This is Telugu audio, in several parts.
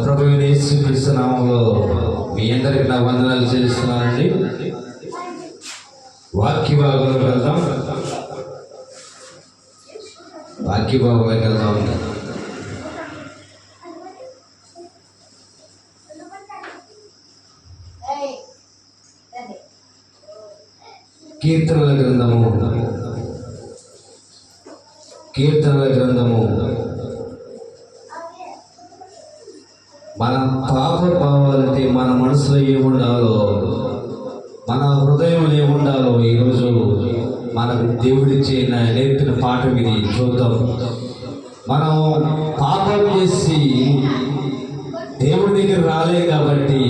ప్రభు యేసుక్రీస్తు నామములో మీ అందరికి నా వందనాలు చెల్లిస్తున్నానండి. వాక్య భాగంలోకి వెళ్దాం. కీర్తనల గ్రంథము మన పాప భావాలంటే మన మనసులో ఏముండాలో, మన హృదయం ఏముండాలో ఈరోజు మనకు దేవుడిచ్చే నేర్పిన పాఠం ఇది. చూద్దాం. మనం పాపం చేసి దేవుడి దగ్గర రాలేదు కాబట్టి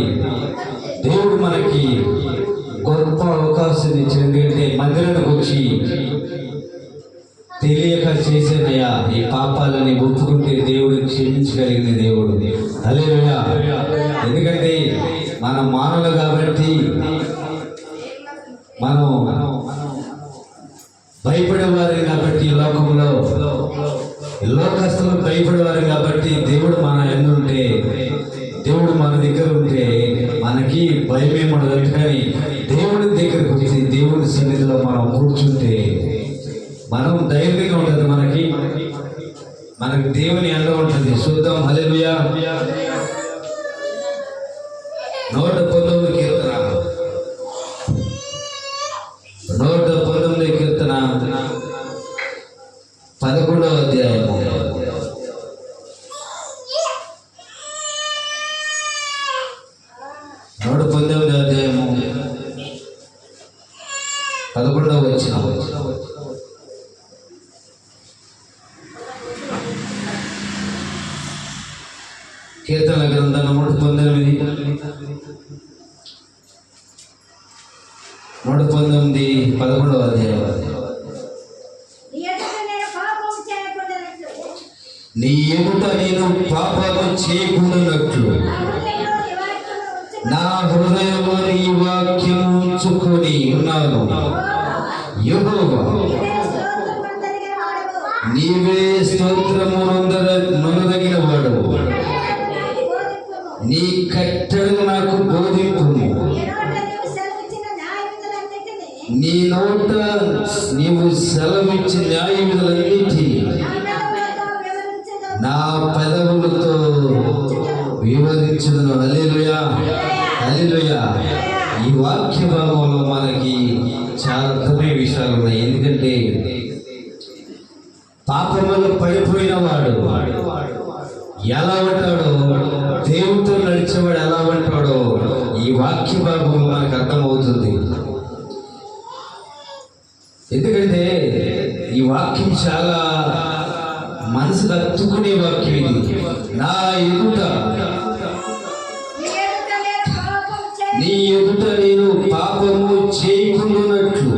దేవుడు మనకి గొప్ప అవకాశం ఇచ్చింది. అంటే మందిరానికి వచ్చి తెలియక చేసేనయ్యా ఈ పాపాలని ఒప్పుకుంటే దేవుడు క్షమించగలిగిన దేవుడు. హల్లెలూయా. ఎందుకంటే మన మానవులు కాబట్టి మనం భయపడేవారు కాబట్టి, లోకస్తులకు భయపడేవారు కాబట్టి దేవుడు మన ఎన్నుంటే, దేవుడు మన దగ్గర ఉంటే మనకి భయమేముండదు. కానీ దేవుడి దగ్గరకు వచ్చి దేవుడి సన్నిధిలో మనం కూర్చుంటే మనం ధైర్యంగా ఉంటుంది. మనకి దేవుని అండ ఉంటుంది. చూద్దాం. హల్లెలూయా. 119 కీర్తన 11వ అధ్యాయము 11వ అధ్యాయము 11వ వచనం. కీర్తన గ్రంథం 119 11వ అధ్యాయం. నీ ఎదుట నేను పాపము చేయకుండానట్లు నా హృదయంలో నీ వాక్యము ఉంచుకొని ఉన్నాను. యెహోవా, నీవే స్తోత్రము నొందదగిన వాడు. నీ కట్టడలు నాకు బోధింపుము. నీ నోట నీవు సెలవిచ్చిన న్యాయ విధులన్నిటి నా పెదవులతో వివరించుదును. హల్లెలూయా. హల్లెలూయా. ఈ వాక్య భాగంలో మనకి చాలా అర్థమయ్యే విషయాలు ఉన్నాయి. ఎందుకంటే పాపంలో పడిపోయిన వాడు ఎలా ఉంటాడో, దేవుడితో నడిచేవాడు ఎలా ఉంటాడో ఈ వాక్య భాగంలో మనకు అర్థమవుతుంది. ఎందుకంటే ఈ వాక్యం చాలా మనసుకు హత్తుకునే వాక్యం ఇది. నా ఎదుట నీ ఎదుట నేను పాపము చేయకుండానట్లు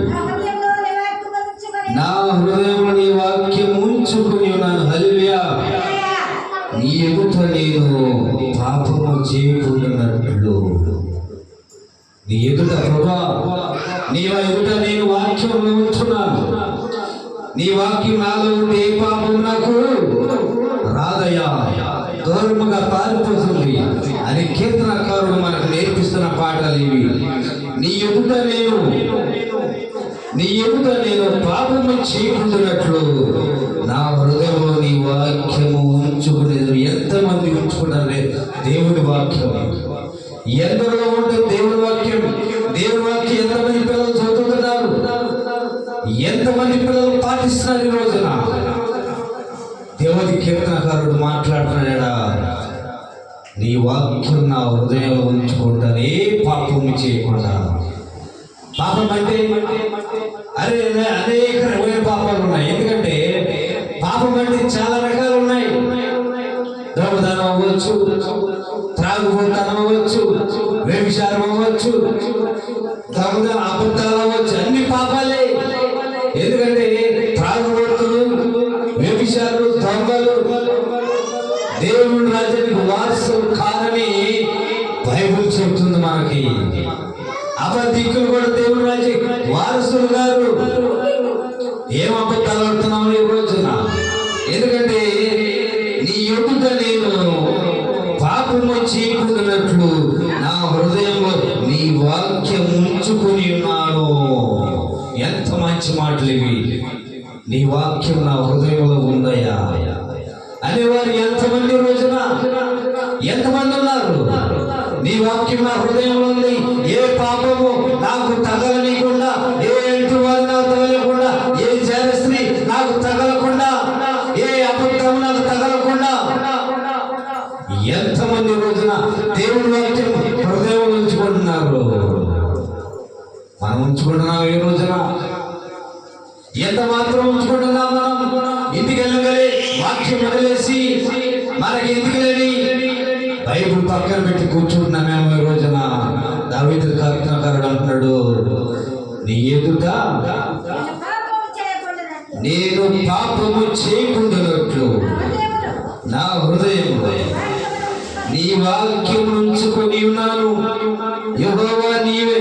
నా హృదయంలో నీ వాక్యం ఉంచుకుని ఉన్నాను. హల్లెలూయా. నీ ఎదుట నేను పాపము చేయకుండానట్లు, నీ ఎదుట ప్రభా, నీ ఎదుట నేను వాక్యంలో ఉంచున్నాను. నీ వాక్యం నాలో ఉంటే ఏ పాపం నాకు రాదయ్యా, దూరముగా పారిపోతుంది అని కీర్తనకారుడు మనకు నేర్పిస్తున్న పాటలు ఇవి. నీ ఎదుట నేను పాపము చేయకుండానట్లు నా హృదయంలో నీ వాక్యము ఉంచుకునేది. ఎంతమంది ఉంచుకున్నారు దేవుడి వాక్యం? ఎందరిలో ఉంటుంది దేవుడి వాక్యం? దేవుడి వాక్యం ఎంతమంది పిల్లలు చదువుతున్నారు? ఎంతమంది పిల్లలు పాటిస్తున్నారు ఈ రోజున? దేవుడి కీర్తనకారుడు మాట్లాడుతున్నాడా, నీ వాక్యం నా హృదయంలో ఉంచుకుంటాను, ఏ పాపము చేయకుండా. పాపం అంటే అనేక రకమైన పాపాలు ఉన్నాయి. ఎందుకంటే పాపం అంటే చాలా రకాలు ఉన్నాయి. దొంగతనం అవ్వచ్చు, త్రాగుబోతనం అవ్వచ్చు, వ్యభిచారం అవ్వచ్చు, అబద్ధాలు అవ్వచ్చు, అన్ని పాపాలే. ఎందుకంటే త్రాగుబోతులు, వ్యభిచారులు, దొంగలు దేవుని రాజ్యానికి వారసులు కాదని బైబిల్ చెబుతుంది మనకి. అబద్ధికులు కూడా దేవుని రాజ్యానికి వారసులు గారు. ఏం అబద్ధాలు ఆడుతున్నాం నీ వాక్యం నా హృదయంలో ఉందయ్యా అనేవారు ఎంతమంది రోజున ఎంతమంది ఉన్నారు? నీ వాక్యం నా హృదయంలో ఉంది. ఏ పాపము నాకు తగలనీయకుండా, ఏ ఇంటి వారు నాకు తగలకుండా, ఏ జలస్త్రీ నాకు తగలకుండా, ఏ అబద్ధం నాకు తగలకుండా ఎంతమంది రోజున దేవుడి వాక్యం హృదయంలో ఉంచుకుంటున్నారు? మనం ఉంచుకుంటున్నాం ఏ రోజున? ఎంత మాత్రం ఉంచుకుంటున్నాం? మనం ఇంటికి వెళ్ళగలే వాక్యం వదిలేసి మనకి ఎందుకు లేని బైబుల్ పక్కన పెట్టి కూర్చుంటున్నామేమో ఈ రోజున. దావీదు కీర్తనకారుడు అంటున్నాడు, నీ ఎదుట నేను పాపము చేయకుండానట్లు నా హృదయంలో నీ వాక్యం ఉంచుకొని ఉన్నాను. యెహోవా నీవే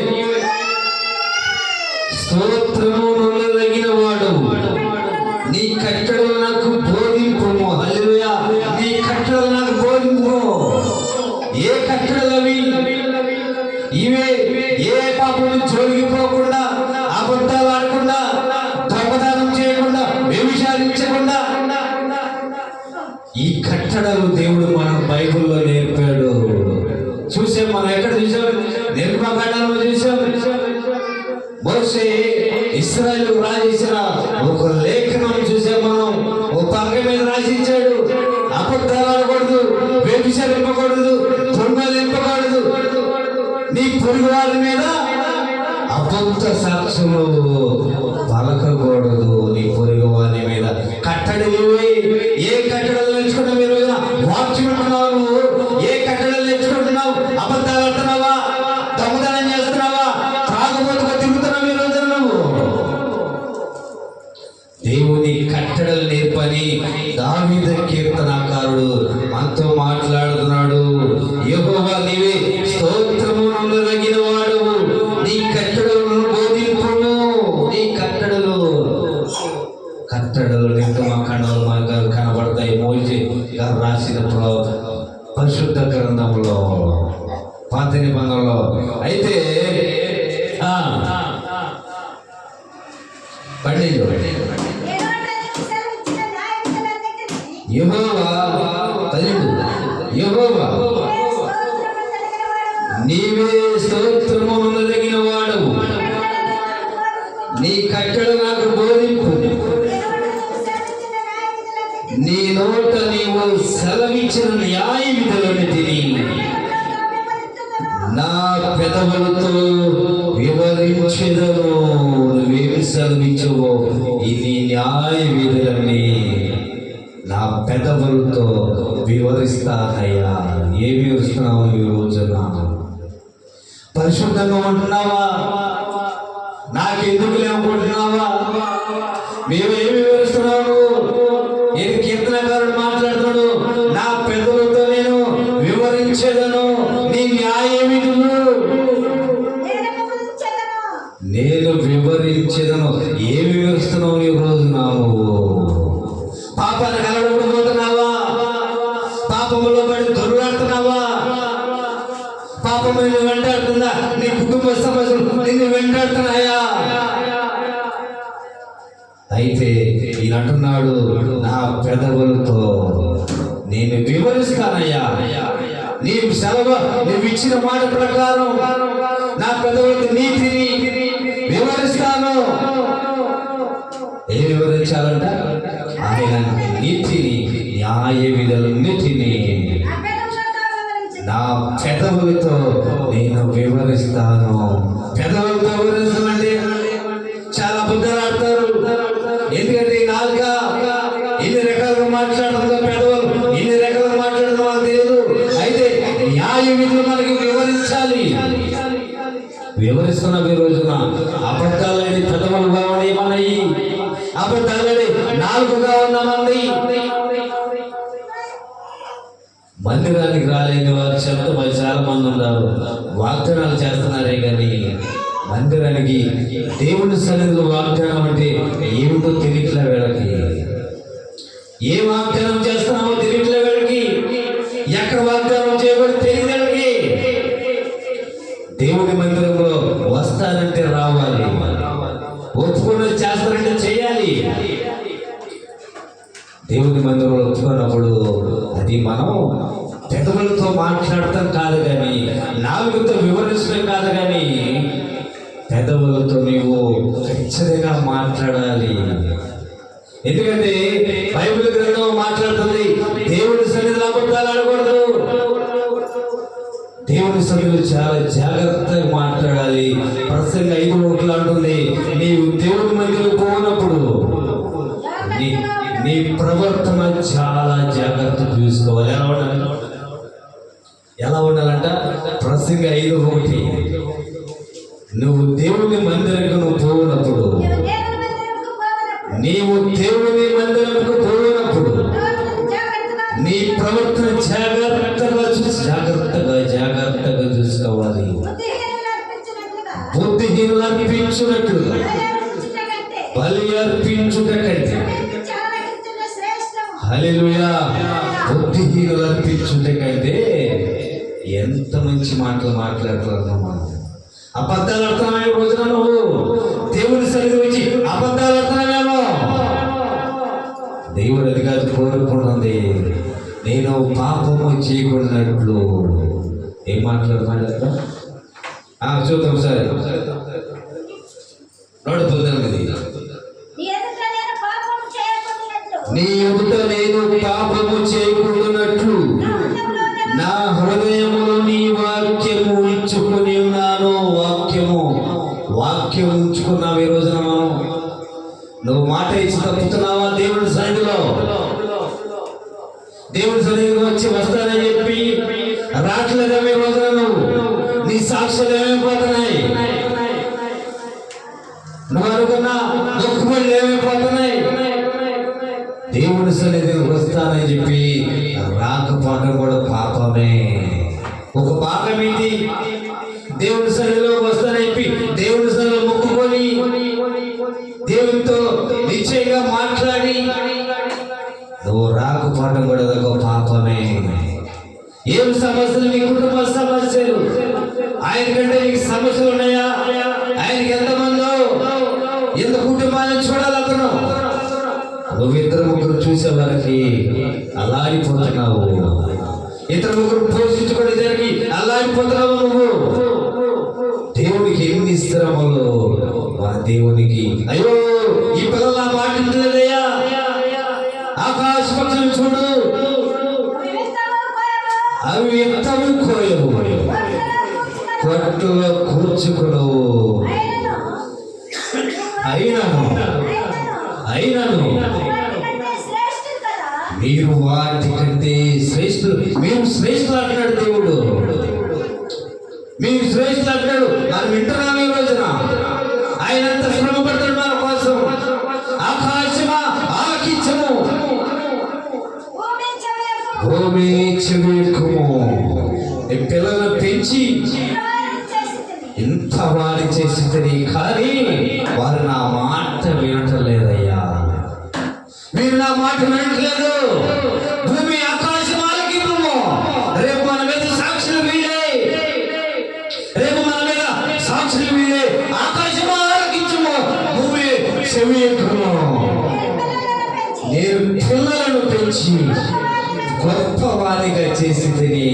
స్తోత్రము నొల్లదగిన వాడు, నీ కట్టడలు నాకు బోధింపుము. హల్లెలూయా. నీ కట్టడలు నాకు బోధింపు. ఏ కట్టడలవి? ఇవే. ఏ పాపము జోలిగిపోకుండా, అబద్ధాలు ఆడకుండా, దొంగతనం చేయకుండా, వ్యభిచారించకుండా ఈ కట్టడలు దేవుడు మనం బైబిల్లో నేర్పాడు. చూసాం, మనం ఎక్కడ చూసాం? నిర్మకాండంలో చూసాం. మోషే ఇశ్రాయేలు రాజేసిన ఒక లేఖనం చూసాం మనం. ఒక పక్క మీద రాసిచ్చాడు, అబద్ధాలు ఆడకూడదు, వ్యభిచారింపకూడదు, దొంగలింపకూడదు, నీ పొరుగు వారి మీద అబద్ధ సాక్ష్యము పలకకూడదు, నీ పొరుగు వారి మీద. కట్టడలు ఏ కట్టడలు నేర్చుకున్నావు ఈ రోజున? వాక్యం అంటున్నావు. ఏ కట్టడలు నేర్చుకుంటున్నావు? అబద్ధాలు ఆడుతున్నావా? దొంగతనం చేస్తున్నావా? త్రాగుబోతుగా తిరుగుతున్నావు ఈ రోజున నువ్వు. దేవుని కట్టడలు నేర్పని దావీదు కీర్తనకారుడు మనతో మాట్లాడుతున్నాడు. యెహోవా నీవే స్తోత్రము నొల్లదగిన వాడు, నీ కట్టడలను బోధింపుము. నీ కట్టడలు నిర్గమకాండంలో మనకు కనబడతాయి. మోషే గారు రాసిన పరిశుద్ధ గ్రంథంలో, పాత నిబంధనలో. అయితే పన్నెండు యెహోవా నీవే స్తోత్రము నొల్లదగిన వాడు, నీ కట్టడలు నాకు బోధింపు. నీ నోట నీవు సెలవిచ్చిన న్యాయ విధులను తిని నా పెదవులతో వివరించెదను. నువ్వేమి సెలవిచ్చవో ఇది న్యాయ విధులని నా పెదవులతో వివరిస్తానయ్యా. ఏమి వివరిస్తున్నావు ఈ రోజున? పరిశుద్ధంగా ఉంటున్నావా? నాకెందుకు లేకుంటున్నావా? మేమేమి వివరిస్తున్నావు? నేను కీర్తనకారుడు మాట్లాడుతాడు, నా పెదవులతో నేను వివరించేదను నీ న్యాయ విధులు. నేను వివరించేదను. ఏమి వివరిస్తున్నావు ఈ రోజు? నువ్వు పాపానికి అలవాటుపోతున్నావా? పాపములో పడి దొరుకుతున్నావా? పాపము నిన్ను వెంటాడుతుందా? నీ కుటుంబ సమస్యలు నిన్ను వెంటాడుతున్నాయా? అయితే ఈయన అంటున్నాడు, నా పెదవులతో నేను వివరిస్తానయ్యా. నీ సెలవు నువ్వు ఇచ్చిన మాట ప్రకారం నా పెదవులతో నీతిని వివరిస్తాను. ఏం వివరించాలంట? ఆయన నీతిని, న్యాయ విధులన్నిటిని నా పెదవులతో నేను వివరిస్తాను. పెదవులతో వివరించమంటే చాలా అబద్ధాలు ఆడతారు. ఎందుకంటే ఈ నాలుక ఎన్ని రకాలుగా మాట్లాడుతుందో, పెదవులు ఎన్ని రకాలుగా మాట్లాడుతుందో మనకు తెలియదు. అయితే న్యాయ విధులు మనకి వివరించాలి. వివరిస్తున్న ఈ రోజున అబద్ధాలని పెదవులుగా ఉన్నాయి మనవి, అబద్ధాలని నాలుగుగా ఉన్నామంది. మందిరానికి రాలేని వారు చాలా మంది ఉన్నారు. వాగ్దానాలు చేస్తున్నారే కానీ మందిరానికి, దేవుని సన్నిధిలో వాగ్దానం అంటే ఏమిటో తెలియట్లే వీళ్ళకి. ఏ వాగ్దానం చేస్తున్నామో తెలియట్లే వీళ్ళకి. ఎక్కడ వాగ్దానం చేయబడి తెలియదు వీళ్ళకి. దేవుని మందిరంలో వస్తానంటే రావాలి, ఒప్పుకున్నది చేస్తానంటే చేయాలి. దేవుని మందిరంలో ఒప్పుకున్నప్పుడు అది మనం పెదవులతో మాట్లాడటం కాదు కానీ, నాలుగుతో వివరించడం కాదు కానీ, పెదవులతో నీవు ఖచ్చితంగా మాట్లాడాలి. ఎందుకంటే బైబిల్ గ్రంథం మాట్లాడుతుంది, దేవుని సన్నిధిలో అబద్ధాలు ఆడకూడదు. దేవుని సన్నిధిలో చాలా జాగ్రత్తగా మాట్లాడాలి. ప్రసంగ 5:1 అంటుంది, నీవు దేవుని మందిరం పోయినప్పుడు నీ ప్రవర్తన చాలా జాగ్రత్త చూసుకోవాలి. ఎలా ఉండాలంట? ప్రసంగ 5:1, నువ్వు దేవుని మందిరంకు నువ్వు పోయినప్పుడు, నీవు దేవుని మందిరంకు పోయినప్పుడు నీ ప్రవర్తన జాగ్రత్తగా చూసుకోవాలి. బుద్ధిహీనులు అర్పించున్నట్లు బలి అర్పించుట కంటే, హల్లెలూయా, బుద్ధిహీనులు అర్పించుట కంటే ఎంత మంచి మాటలు మాట్లాడుతున్నావు. అబద్ధాలు ఆడుతున్నావు రోజున, నువ్వు దేవుని సరిగ్గా వచ్చి అబద్ధాలు ఆడుతున్నావేమో. దేవుడు అది కాదు కోరుకుంటుంది, నేను పాపము చేయకున్నట్లు. ఏం మాట్లాడుతున్నాడు అక్కడ? చూద్దాం సరే, 1:19, నీ ఎదుట నేను పాపము చేయకున్నట్లు నా హృదయములో నీ వాక్యము ఉంచుకుని ఉన్నాను. వాక్యం ఉంచుకున్నావు. ఈ రోజున నువ్వు మాట ఇచ్చి తప్పుతున్నావా? దేవుడి సన్నిధిలో వచ్చి వస్తానని చెప్పి రావట్లేదా? ఈ రోజున నీ సాక్షులు ఏమైపోతున్నాయి? నువ్వు అనుకున్న మొక్కుబడులు ఏమైపోతున్నాయి? దేవుడి సన్నిధికి వస్తానని చెప్పి రాకపోవడం కూడా పాపమే. ఒక పాపం ఏంటి? దేవుడి సన్నిధిలోకి వస్తానని చెప్పి దేవుడి సన్నిధిలో మొక్కుకొని దేవునితో నిశ్చయంగా మాట్లాడి నువ్వు రాకపోవడం కూడా ఒక పాపమే. ఏం సమస్యలు? నీ కుటుంబ సమస్యలు. ఆయన కంటే నీకు సమస్యలు ఉన్నాయా? ఆయనకి ఎంతమందో, ఎంత కుటుంబాన్ని చూడాలి అతను. నువ్వు 2-3 చూసే వారికి అల్లాడిపోతున్నావు. 2-3 పోషించుకునేదానికి అల్లాడిపోతున్నావు నువ్వు. దేవునికి ఎన్ని శ్రమలు మన దేవునికి. అయ్యో, ఈ పిల్లలు నా పాటించలేదయ్యా, ఆకాశ పక్షులు చూడు, అవి ఎంతవి కోయవు, కొట్టులో కూర్చుకునవు. అయినను మీరు వాటి కంటే శ్రేష్ఠులు. మేము శ్రేష్ఠులు అంటున్నాడు దేవుడు. మేము శ్రేష్ఠులు అంటున్నాడు. మనం వింటున్నాము ఈ రోజున. ఆయన ఎంత శ్రమ పడతాడు మన కోసం. ఆకాశమా ఆలకించము, భూమి చెవియెక్కుము. ఈ పిల్లలను పెంచి ఇంత వారి చేసింది, కానీ వారు నా మాట వినట్లేదయ్యా. మీరు నా మాట వినట్లేదు. భూమి ఆకాశం ఆలకించము. రేపు మన మీద సాక్షులు వీడే, ఆకాశం ఆలకించము, భూమి చెవియెక్కుము. నేను పిల్లలను పెంచి గొప్ప వారిగా చేసి తిని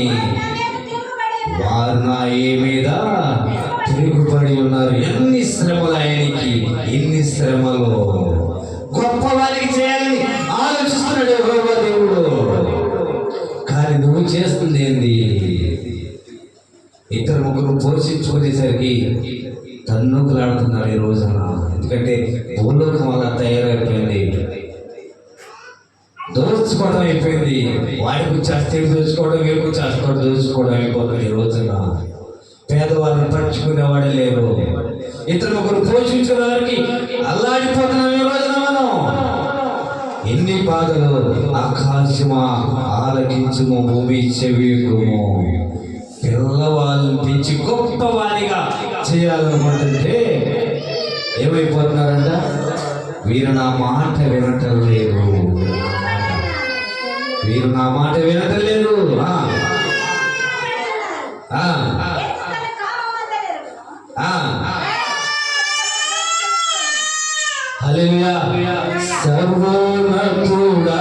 వారు నా ఏ మీద తిరుగుబడి ఉన్నారు. ఎన్ని శ్రమలు ఆయనకి, ఎన్ని శ్రమలు. గొప్ప వారికి చేయాలని ఆలోచిస్తున్నాడు యెహోవా దేవుడు. కానీ నువ్వు చేస్తుంది ఏంది? 2-3 పోషించుకునేసరికి తన్నుకులాడుతున్నారు ఈ రోజున. ఎందుకంటే భూలోకం అలా తయారైపోయింది, దోచుకోవడం అయిపోయింది. వాడికి చేస్తే దోచుకోవడం, వీరికి చేస్తాడు దోచుకోవడం అయిపోతుంది ఈ రోజున. పేదవాళ్ళని పట్టించుకునేవాడే లేరు. 2-3 పోషించిన వారికి అల్లాడిపోతున్నాం ఈ రోజున మనం. ఎన్ని బాధలు. ఆకాశమా ఆలకించుము, భూమి చెవియెక్కుము. పిల్లవాళ్ళని పెంచి గొప్ప వారిగా చేయాలనుకుంటుంటే ఏమైపోతున్నారంట? వీరు నా మాట వినటం లేదు, వీరు నా మాట వినటం లేదు. హల్లెలూయా. సర్వోన్నతుడా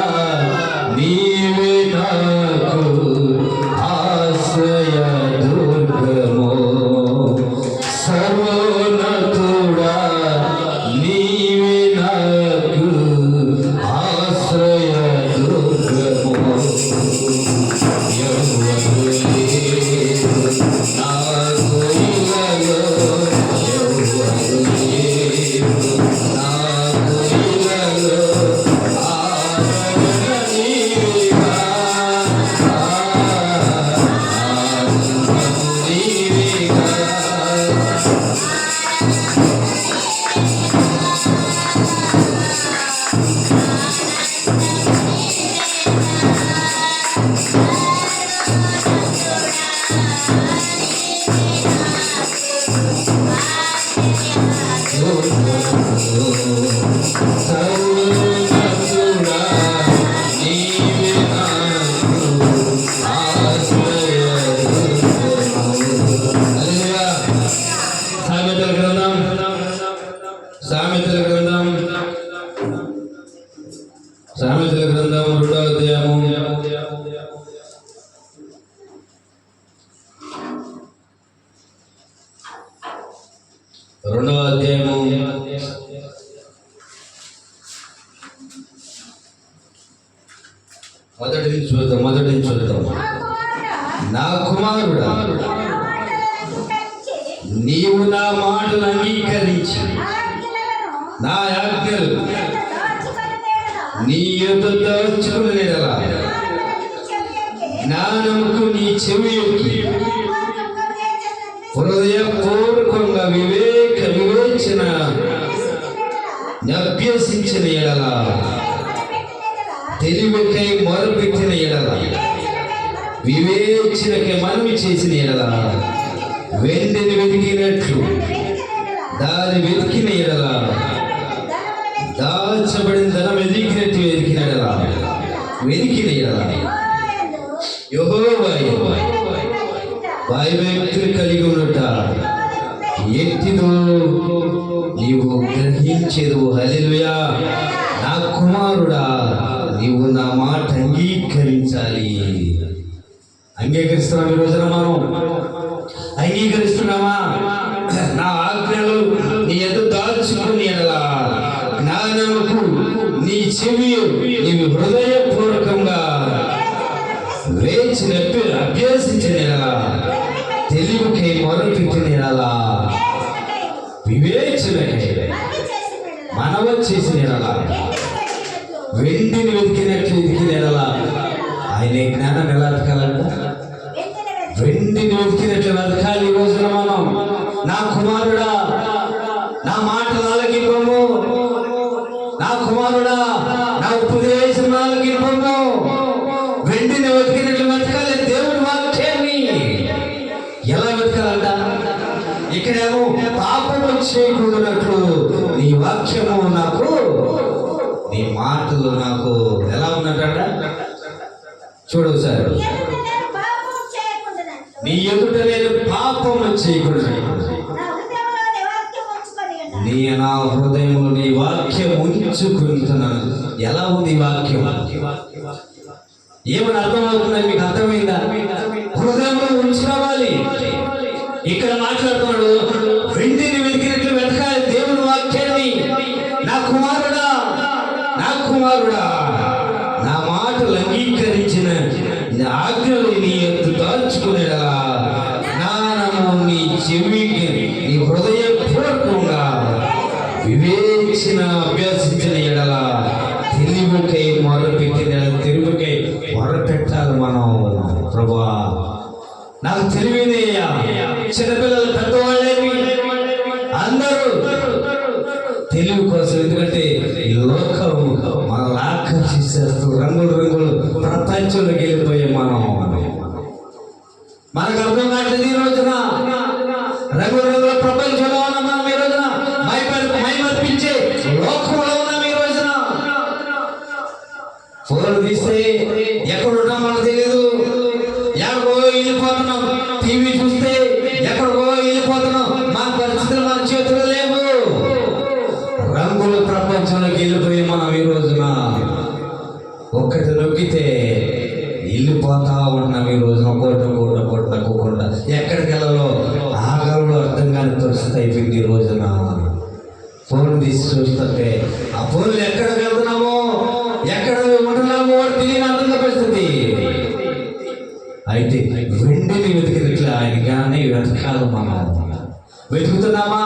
సామెతల గ్రంథం 2వ అధ్యాయము 2వ అధ్యాయము 1 నుంచి చూద్దాం. నా కుమారుడా, నీవు నా మాటలు అంగీకరించి నా ఆజ్ఞలు నీ యొద్ద దాచుకునేలా జ్ఞానముకు నీ చెవి యొక్కి హృదయపూర్వకంగా వివేచన అభ్యసించిన ఎడల తెలివికై మొరపెట్టిన ఎడల వివేచనకై మనవి చేసిన ఎడల వెండిని వెతికినట్లు దాని వెతికిన ఎడల దాచబడిన ధనం వెతికినట్టు వెతికిన ఎడల యెహోవా భయభక్తులు కలిగి ఉన్నట ఎట్టిదో నీవు గ్రహించేదు. హల్లెలూయా. నా కుమారుడా, నీవు నా మాట అంగీకరించాలి. అంగీకరిస్తున్నాం ఈ రోజున మనం అంగీకరిస్తున్నామా? నా ఆజ్ఞలు నీ ఎదురు దాచుకుని ఎడలా జ్ఞానముకు నీ చెవి నీవు హృదయపూర్వకంగా వేచిన అభ్యసించిన ఎడలా తెలివికై మొరపెట్టిన ఎడలా వివేచనకై మనవ చేసిన ఎడలా వెండిని వెతికినట్లు వెతికిన ఎడలా ఆయన జ్ఞానం ఎలా వెతకాలంట? వెండిని వెతికినట్లు వెతకాలి. ఈ రోజున మనం నా కుమారుడా నా మాటలు ఆలకింపము, నా కుమారుడా నా ఉపదేశం ఆలకింపము. వెండిని వెతికినట్లు వెతకాలి. దేవుడి వాక్యాన్ని ఎలా వెతకాలంట? ఇక్కడేమో పాపము చేయకూడనట్లు నీ వాక్యము నాకు, నీ మాటలు నాకు ఎలా ఉన్నట్ట చూడు సార్. నీ ఎదుట నేను పాపము చేయకూడదు. నీ నా హృదయంలో నీ వాక్యం ఉంచుకుంటున్నాను. ఎలా ఉంది వాక్యం? ఏమని అర్థమవుతుందని మీకు అర్థమైందా? హృదయంలో ఉంచుకోవాలి. ఇక్కడ మాట్లాడుతున్నాడు, వెండిని వెతికినట్లు వెతకాలి దేవుని వాక్యాన్ని. నా కుమారుడా నా మాటలు అంగీకరించిన ఆజ్ఞలు నీ ఎత్తు దాచుకునేలా జ్ఞానము నీ చెవికి నీ హృదయపూర్వకంగా వివేచన అభ్యసించిన ఎడల తెలివికై మొరపెట్టిన తెలివికై మొరపెట్టాలి మనం. ప్రభువా నాకు తెలివినేయ్యా. చిన్నపిల్లలు పెద్దవాళ్ళేమి అందరూ తెలివి కోసం, ఎందుకంటే ఈ లోకం మనల్ని ఆకర్షిస్తూ రంగులు ప్రపంచంలోకి వెళ్ళిపోయే మనకు అర్థం కావట్లేదు. ఈ రోజున రంగుల ప్రపంచంలో ఉన్నాం మనం. ఈ రోజున మైమర్పించే లోకంలో ఉన్నాం. ఈ రోజున ఫోన్ తీస్తే ఎక్కడున్నా మనకు తెలియదు, ఎక్కడికో వెళ్ళిపోతున్నాం. టీవీ చూస్తే ఎక్కడికో వెళ్ళిపోతున్నాం. మన పరిస్థితులు మన చేతులు లేవు. రంగుల ప్రపంచంలోకి వెళ్ళిపోయి మనం ఈ రోజున ఒక్కటి నొక్కితే వెళ్ళిపోతా ఉంటున్నాం. ఈ రోజున కోట ఎక్కడికి వెళ్ళాలో ఆగంలో అర్థం కాని పరిస్థితి అయిపోయింది. ఈ రోజున ఫోన్ తీసి చూస్తుంటే ఆ ఫోన్లు ఎక్కడికి వెళ్తున్నామో ఎక్కడ ఉంటున్నామో తెలియని అర్థం పరిస్థితి. అయితే వెండిని వెతికినట్లు ఆయన కానీ వెతకాలి. మనం వెతుకుతున్నామా?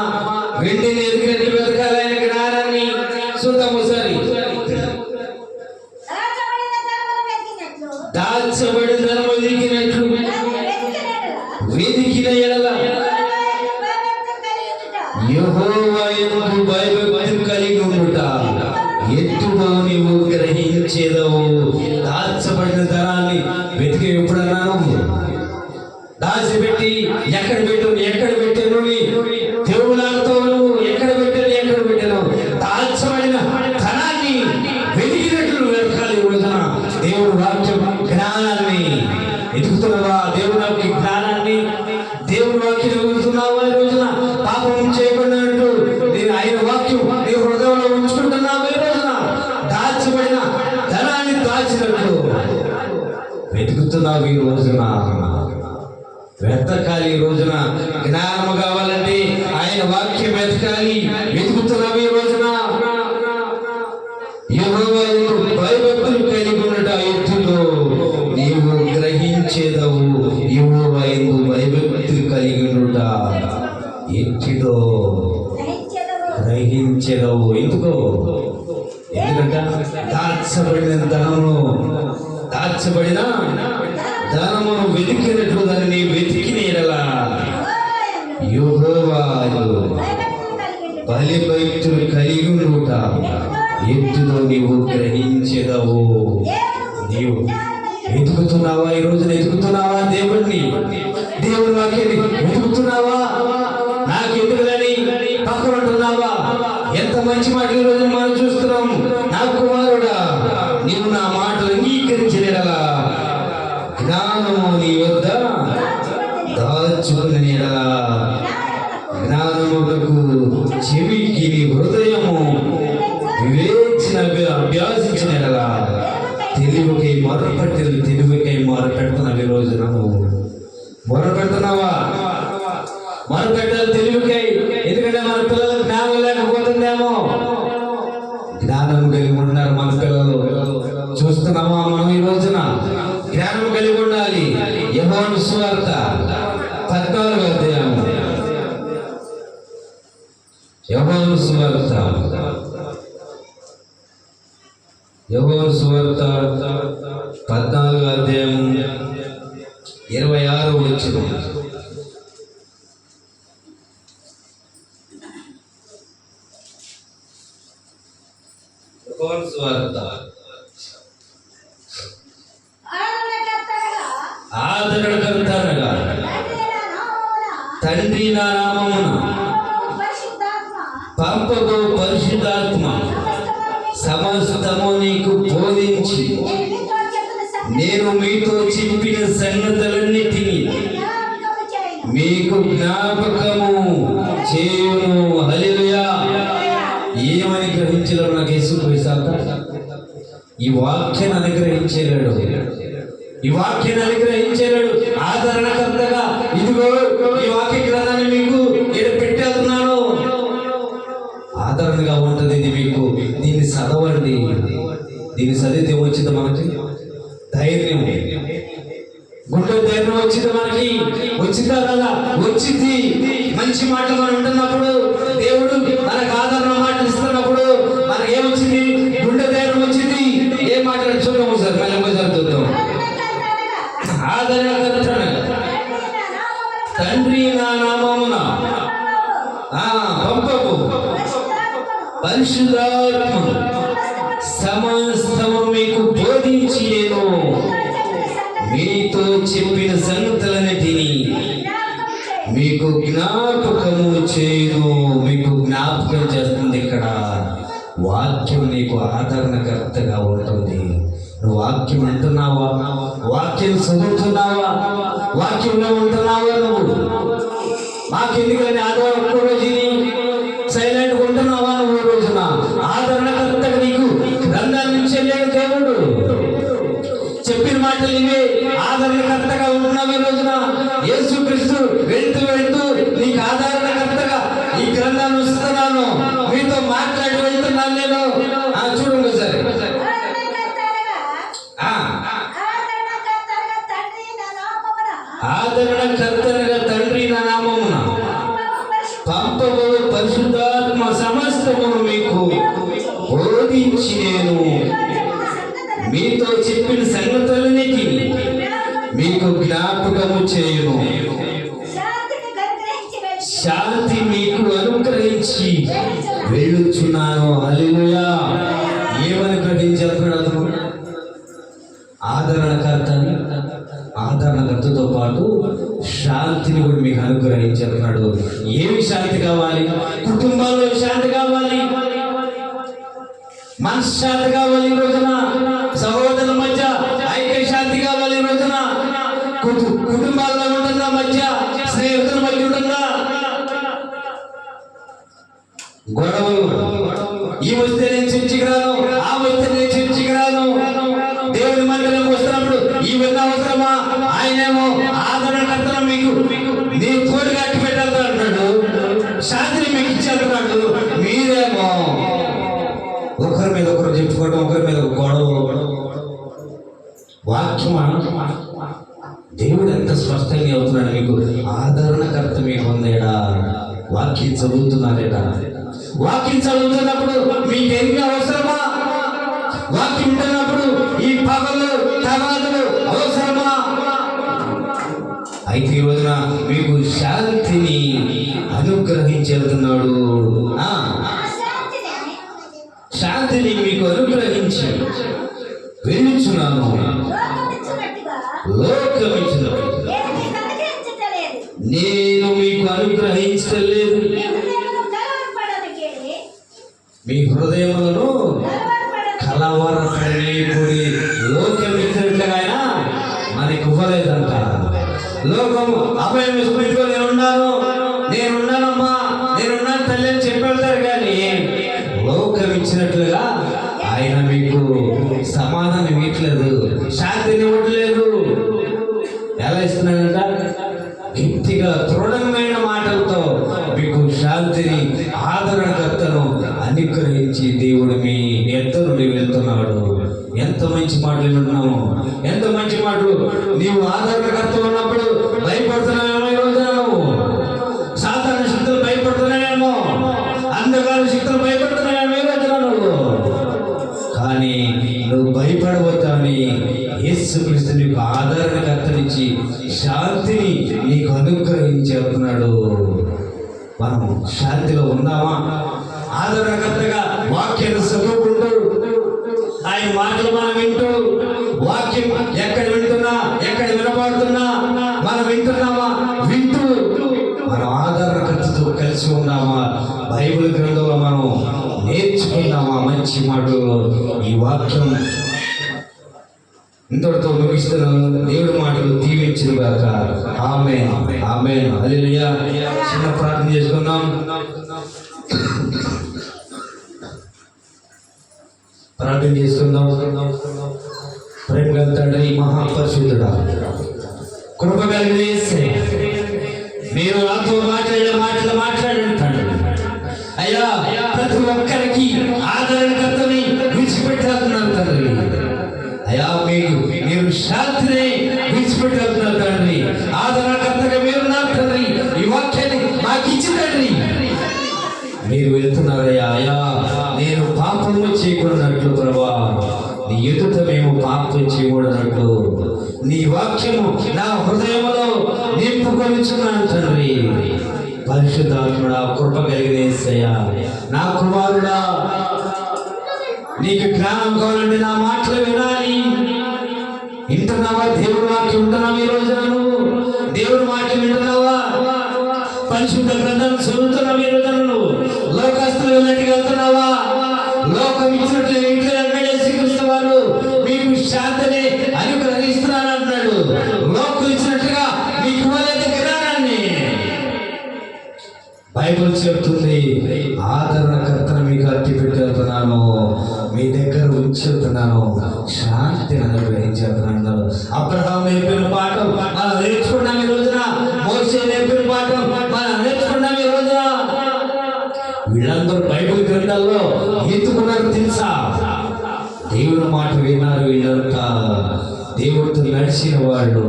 వెండిని వెతికినట్లు వెతకాలి ఆయన జ్ఞానాన్ని. చూద్దాము సరి. దాచబడిన ధనము వెతికినట్లు వెతికిన ఎడల యెహోవా యందు భయభక్తులు కలిగి ఉండుట ఎట్టుడో నీవు గ్రహించేదవు. దాచబడిన ధనాన్ని వెతికి ఎప్పుడన్నాను దాచిపెట్టి ఎక్కడ పెట్టాను దేవులాడుతో నువ్వు ఎక్కడ పెట్టాను దాచబడిన ధనాన్ని వెతికినట్లు వెతకాలి. రోజున దేవుడు వాక్యం జ్ఞానాన్ని వెతుకుతున్నావా? దేవుడు జ్ఞానాన్ని దేవుడు వాక్యం వెతుకుతున్నావా? ఈ రోజున పాపం చేయకుండా నేను ఆయన వాక్యం నీ హృదయంలో ఉంచుకుంటున్నావు. ఈ రోజున దాచబడిన దాచినట్లు వెతుకుతున్నావు ఈ రోజున. వెతకాలి ఈ రోజున. జ్ఞానము కావాలంటే ఆయన వాక్యం వెతకాలి. వెతుకుతున్నావు ఈ రోజున. యెహోవా యందు భయభక్తులు కలిగి ఉన్నట ఎత్తులో నీవు గ్రహించేదవు. యెహోవా యందు భయభక్తులు కలిగి ఉన్నట ఎత్తులో గ్రహించేదవు. ఎందుకో? ఎందుకంటే దాచబడిన ధనమును వెతికినట్లు దానిని వెతికిన ఎడలా యెహోవా భయభక్తులు కలిగి ఉండుట ఎత్తులో నీవు గ్రహించెదవు. నీవు వెతుకుతున్నావా? ఈ రోజున వెతుకుతున్నావా దేవుణ్ణి? దేవుని వాక్యాన్ని వెతుకుతున్నావా? నాకు ఎందుకులని పక్కన ఉంటున్నావా? ఎంత మంచి మాట ఈ రోజు మనం చూస్తున్నాం. నా కుమారుడా, నీవు నా మాటలు అంగీకరించిన ఎడలా జ్ఞానము నీ వద్ద దాచుకుని ఎడలా జ్ఞానములకు చెవికి నీ హృదయము వివేచన అభ్యాసించిన ఎడలా తెలివికై మొరపెడుతున్న ఈ రోజున నువ్వు మొరపెడుతున్నావా? మొరపెట్టాలి తెలివికై. ఎందుకంటే మన పిల్లలకు జ్ఞానం లేకపోతుందేమో. జ్ఞానం కలిగి ఉన్నారు మన పిల్లలు. చూస్తున్నామా మనం ఈ రోజున? జ్ఞానం కలిగి ఉండాలి. యోహాను సువార్త 14వ అధ్యాయం. యోహాను సువార్త 14వ అధ్యాయం 26వ వచనం. యోహాను సువార్త ఆదరణకర్తనగా తండ్రి నా నామమున పంపకు పరిశుద్ధాత్మ సమస్తము నీకు బోధించి నేను మీతో చెప్పిన సంగతులన్నిటినీ మీకు జ్ఞాపకము చేయును. హల్లెలూయా. ఏమని గ్రహించలేరు నాకు యేసుక్రీస్తు ఈ వాక్యాన్ని అనుగ్రహించలేడు. ఈ వాక్యాన్ని అనుగ్రహించలేడు. ఆదరణకర్తగా ఇదిగో ఈ వాక్య గ్రంథాన్ని మీకు ఇక్కడ పెట్టేస్తున్నాను. ఆదరణగా ఉంటుంది ఇది మీకు. దీన్ని చదవండి. దీన్ని చదివితే వచ్చింది మనకి ధైర్యం, గుండె ధైర్యం వచ్చింది మనకి. వచ్చిందా కదా? వచ్చింది. మంచి మాటలు మనం ఉంటున్నప్పుడు, దేవుడు మనకు ఆదరణ మాటలు ఇస్తున్నప్పుడు మనకి ఏమొచ్చింది? గుండె ధైర్యం వచ్చింది. ఏ మాటలు చూద్దాము సార్, మళ్ళీ ఒకసారి చూద్దాం. ఆదరణ తండ్రి నా నామమున పంపకు పరిశుద్ధాత్మ సమస్తము మీకు బోధించి నేను మీతో చెప్పిన సంగతులన్నిటినీ మీకు జ్ఞాపకము చేయును. మీకు జ్ఞాపకం చేస్తుంది. ఇక్కడ వాక్యం నీకు ఆదరణకర్తగా ఉంటుంది. నువ్వు వాక్యం అంటున్నావా? వాక్యం చదువుతున్నావా? వాక్యంలో ఉంటున్నావా? నువ్వు మాకెందుకని ఒక్క రోజు సైలెంట్గా ఉంటున్నావా? నువ్వు రోజున ఆదరణకర్తగా నీకు గ్రంథాన్ని ఇచ్చేలేడు దేవుడు. చెప్పిన మాటలు ఇవే. ఆదరణకర్తగా ఉంటున్నావు ఈ రోజున. యేసుక్రీస్తు వెళ్తూ నీకు ఆదరణకర్తగా ఈ గ్రంథాన్ని ఇస్తున్నాను, మీతో మాట్లాడి వెళ్తున్నాను నేను. చూడండి సరే. ఆదరణకర్తగా తండ్రి నా నామమున పంపబో పరిశుద్ధాత్మ సమస్తమును మీకు బోధించి నేను మీతో చెప్పిన సంగతులన్నిటినీ మీకు జ్ఞాపకము చేయును. శాంతి మీకు అనుగ్రహించి వెళ్ళుచున్నాను. హల్లెలూయా. ఏమని గ్రహించారు? ఆదరణకర్తతో పాటు శాంతిని కూడా మీకు అనుగ్రహించారు. ఏమి శాంతి కావాలి? కుటుంబాల్లో శాంతి కావాలి, మనశ్శాంతి కావాలి ఈ రోజున. సహోదరుల మధ్య ఐక్య శాంతి కావాలి ఈ రోజున. కుటుంబాల్లో ఉంటుందా? మధ్య స్నేహితుల మధ్య ఉంటుందా గొడవలు? ఈ వస్తే నేను చర్చికి రాను, ఆ వస్తే నేను చర్చికి రాను. దేవుడు ఇవన్నీ అవసరమా? ఆయనేమో ఆదరణకర్తను మీకు నీ తోడు కట్టి పెట్టాలి అంటాడు, శాంతిని మీకు ఇచ్చేస్తున్నాడు. మీరేమో ఒకరి మీద ఒకరు చెప్పుకోవడం, ఒకరి మీద గొడవ. వాక్యం దేవుడు ఎంత స్పష్టంగా అవుతున్నాడు, మీకు ఆదరణకర్త మీకు ఉందేడా, వాక్యం చదువుతున్నారేడా. వాక్యం చదువుతున్నప్పుడు మీకేమి అవసరమా? వాక్యం వింటున్నప్పుడు ఈ పగలు తగాదులు అవసరమా? అయితే ఈ రోజున మీకు శాంతిని అనుగ్రహించేస్తున్నాడు. శాంతిని మీకు అనుగ్రహించి వెళ్ళుచున్నాను. నేను మీకు అనుగ్రహించలేదు. మీ హృదయములను కలవరపడి లోకం ఇచ్చినట్లుగా ఆయన మనకి ఇవ్వలేదంట. లోకం అభయం ఇస్తున్నట్టుగా నేనున్నానమ్మా, నేనున్నాను తల్లి అని చెప్పి వెళ్తారు, కానీ లోకం ఇచ్చినట్లుగా ఆయన మీకు సమాధానం ఇవ్వట్లేదు, శాంతిని ఇవ్వట్లేదు. ఎలా ఇస్తున్నాడంట? గట్టిగా దృఢమైన మాటలతో మీకు శాంతిని, ఆదరణకర్తను అనుగ్రహించి దేవుడు మీ ఎద్ద నుండి వెళ్తున్నాడు. ఎంత మంచి మాటలు వింటున్నాము, ఎంత మంచి మాటలు. నీవు ఆదరణకర్త ఉన్నప్పుడు భయపడుతున్నావేమో, ఈ రోజున నువ్వు సాధారణ శక్తులు భయపడుతున్నావేమో, అంధకార శక్తులు భయపడుతున్నావేమో ఈ రోజున నువ్వు. కానీ నువ్వు భయపడవద్దని యేసుక్రీస్తు నీకు ఆదరణకర్తనిచ్చి శాంతిని నీకు అనుగ్రహించేస్తున్నాడు. మనం శాంతిలో ఉందామా? ఆదరణకర్తగా వాక్యాన్ని చదువుకుంటూ ఆయన మాటలు మనం వింటూ, వాక్యం ఎక్కడ వింటున్నా, ఎక్కడ వినబడుతున్నా మనం వింటున్నామా? వింటూ మనం ఆదరణకర్తతో కలిసి ఉన్నామా? బైబిల్ గ్రంథంలో మనం నేర్చుకున్నామా మంచి మాటలు? ఈ వాక్యం ఇంతటితో ముగిస్తున్నాను. దేవుడి మాటలు దీవించును గాక. ఆమేన్, ఆమేన్, హల్లెలూయా. చిన్న ప్రార్థన చేసుకుందాం. ప్రార్థన చేసుకుందాం. ప్రేమగల తండ్రి, మహాపరిశుద్ధుడా, కృప కలిగిన యేసయ్య, మీరు నాతో మాట్లాడండి తండ్రి. అయ్యా, ప్రతి ఒక్కరికి ఆదరణకర్తని విడిచిపెట్టేస్తున్నారు తండ్రి. అయ్యా, మీరు శాంతిని విడిచిపెట్టేస్తున్నారు తండ్రి. ఆదరణకర్తగా మీరు నా తండ్రి ఈ వాక్యాన్ని మాకు ఇచ్చి తండ్రి మీరు వెళ్తున్నారయ్యా. అయ్యా, నేను పాపము చేయకూడనట్లు ప్రభా, నీ ఎదుట మేము పాపం చేయకూడనట్లు నీ వాక్యము నా హృదయంలో నింపుకొనిచున్నాను తండ్రి. పరిశుద్ధాత్ముడా, కృప కలిగిన యేసయ్యా, నా కుమారుడా, నీకు జ్ఞానం కావాలంటే నా మాటలు వినాలి. వింటున్నావా? దేవుడి వాక్యం వింటున్నావా? ఈ రోజున నువ్వు దేవుడి వాక్యం వింటున్నావా? పరిశుద్ధ గ్రంథాన్ని చదువుతున్నావా? ఈ రోజున నువ్వు లోకస్తులు వెళ్ళినట్టుగా వెళ్తున్నావా? లోకం ఇచ్చినట్లు ఇంట్లో యేసుక్రీస్తు వారు మీకు శాంతిని అనుగ్రహిస్తున్నాను అంటున్నాడు. లోకం ఇచ్చినట్టుగా మీకు ఇవ్వలేదు జ్ఞానాన్ని. బైబిల్ చెప్తుంది, ఆదరణకర్తను మీకు అట్టి పెట్టేస్తున్నాను, మీ దగ్గర ఉంచుతున్నాను, శాంతిని అనుగ్రహించేస్తున్నాను. అబ్రహాము నేర్పిన పాఠం మనం నేర్చుకున్నాం ఈ రోజున. మోషే నేర్పిన పాఠం మనం నేర్చుకున్నాం ఈ రోజున. వీళ్ళందరూ బైబిల్ గ్రంథాల్లో ఎత్తుకున్నారు తెలుసా? దేవుని మాట విన్నారు వీళ్ళంతా. దేవుడితో నడిచిన వాళ్ళు.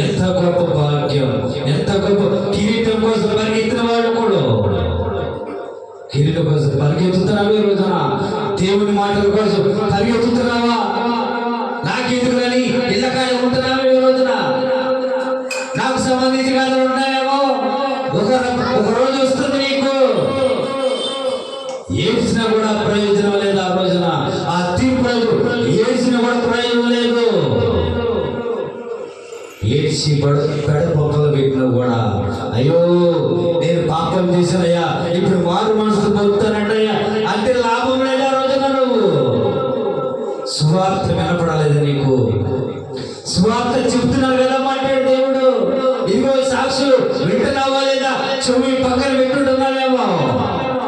ఎంత గొప్ప భాగ్యం, ఎంత గొప్ప. కిరీటం కోసం పరిగెత్తిన వాళ్ళు కూడా కిరీటం కోసం పరిగెత్తుతున్నావా ఈ రోజున? దేవుని మాటల కోసం పరిగెత్తుతున్నావా? నాకెందుకుని ఇళ్ళకాయ ఉంటున్నావా ఈ రోజున? నాకు సంబంధించి కాదు ఉంటాయేమో. ఒక రోజు వస్తుంది నీకు, ఏడ్చినా కూడా ప్రయోజనం లేదు. ఆ రోజున ఆ తీర్పు ఏడ్చినా కూడా ప్రయోజనం లేదు. ఏడ్చి పెడ పొక్కలు పెట్టినా కూడా, అయ్యో నేను పాపం చేశానయ్యా, ఇప్పుడు మారు మనసు పొందుతానంటయ్యా అంటే లాభం లేదు. ఆ రోజున నువ్వు సువార్త వినపడలేదు నీకు. సువార్త చెప్తున్నారు